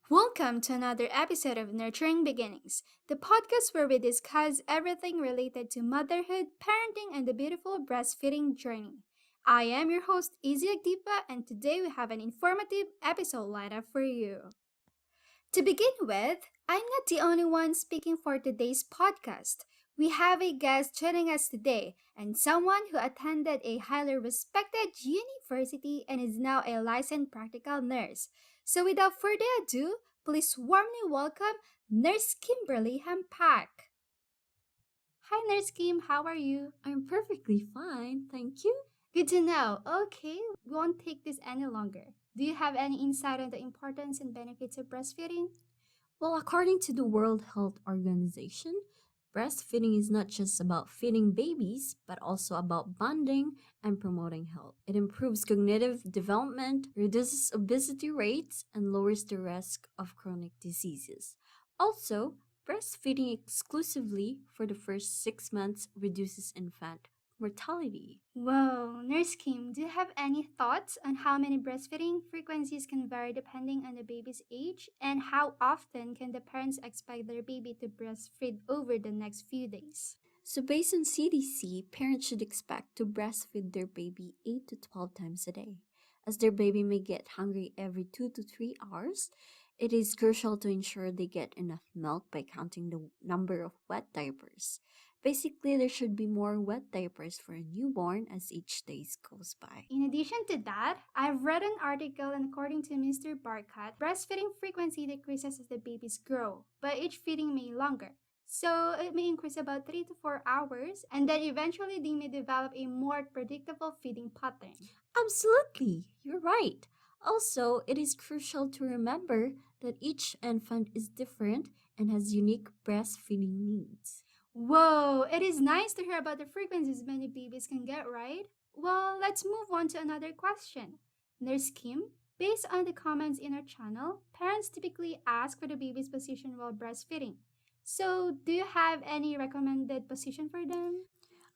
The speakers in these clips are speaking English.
Welcome to another episode of Nurturing Beginnings, the podcast where we discuss everything related to motherhood, parenting, and the beautiful breastfeeding journey. I am your host, Izzy Agdipa, and today we have an informative episode lined up for you. To begin with, I'm not the only one speaking for today's podcast. We have a guest joining us today, and someone who attended a highly respected university and is now a licensed practical nurse. So, without further ado, please warmly welcome Nurse Kimberly Hampak. Hi, Nurse Kim, how are you? I'm perfectly fine, thank you. Good to know. Okay, we won't take this any longer. Do you have any insight on the importance and benefits of breastfeeding? Well, according to the World Health Organization, breastfeeding is not just about feeding babies, but also about bonding and promoting health. It improves cognitive development, reduces obesity rates, and lowers the risk of chronic diseases. Also, breastfeeding exclusively for the first 6 months reduces infant mortality. Whoa, Nurse Kim, do you have any thoughts on how many breastfeeding frequencies can vary depending on the baby's age? And how often can the parents expect their baby to breastfeed over the next few days? So, based on CDC, parents should expect to breastfeed their baby 8 to 12 times a day. As their baby may get hungry every 2 to 3 hours, it is crucial to ensure they get enough milk by counting the number of wet diapers. Basically, there should be more wet diapers for a newborn as each day goes by. In addition to that, I've read an article and according to Mr. Barkat, breastfeeding frequency decreases as the babies grow, but each feeding may longer. So it may increase about 3 to 4 hours, and then eventually they may develop a more predictable feeding pattern. Absolutely, you're right. Also, it is crucial to remember that each infant is different and has unique breastfeeding needs. Whoa, it is nice to hear about the frequencies many babies can get, right? Well, let's move on to another question. Nurse Kim, based on the comments in our channel, parents typically ask for the baby's position while breastfeeding. So, do you have any recommended position for them?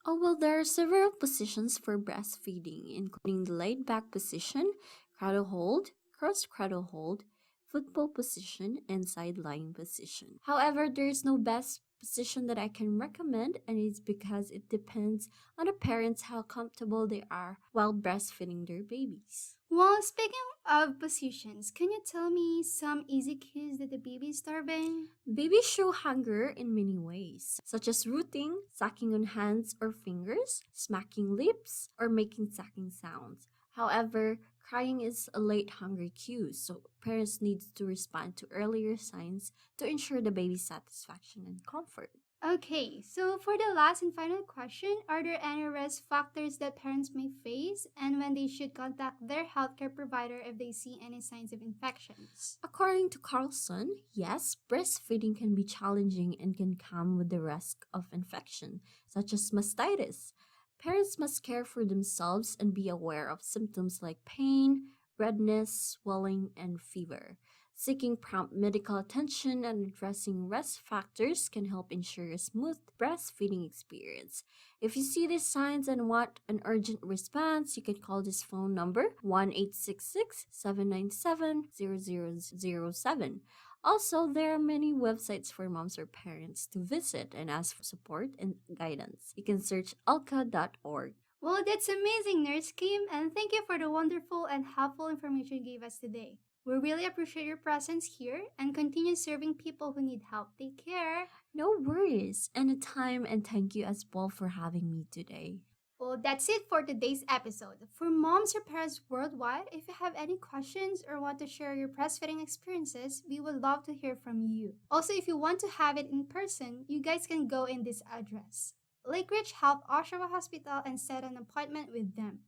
Oh, well, there are several positions for breastfeeding, including the laid back position, cradle hold, cross cradle hold, football position, and side lying position. However, there is no best position that I can recommend, and it's because it depends on the parents how comfortable they are while breastfeeding their babies. Well, speaking of positions, can you tell me some easy cues that the baby is starving? Babies show hunger in many ways, such as rooting, sucking on hands or fingers, smacking lips, or making sucking sounds. However, crying is a late hunger cue, so parents need to respond to earlier signs to ensure the baby's satisfaction and comfort. Okay, so for the last and final question, are there any risk factors that parents may face and when they should contact their healthcare provider if they see any signs of infections? According to Carlson, yes, breastfeeding can be challenging and can come with the risk of infection, such as mastitis. Parents must care for themselves and be aware of symptoms like pain, redness, swelling, and fever. Seeking prompt medical attention and addressing risk factors can help ensure a smooth breastfeeding experience. If you see these signs and want an urgent response, you can call this phone number 1-866-797-0007. Also, there are many websites for moms or parents to visit and ask for support and guidance. You can search alka.org. Well, that's amazing, Nurse Kim, and thank you for the wonderful and helpful information you gave us today. We really appreciate your presence here and continue serving people who need help. Take care. No worries, anytime, and thank you as well for having me today. Well, that's it for today's episode. For moms or parents worldwide, if you have any questions or want to share your breastfeeding experiences, we would love to hear from you. Also, if you want to have it in person, you guys can go in this address, Lake Ridge Health Oshawa Hospital, and set an appointment with them.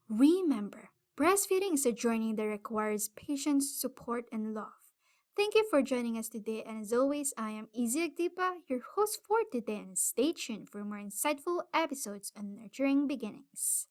Remember, breastfeeding is a journey that requires patience, support, and love. Thank you for joining us today, and as always, I am Izzy Agdipa, your host for today, and stay tuned for more insightful episodes on Nurturing Beginnings.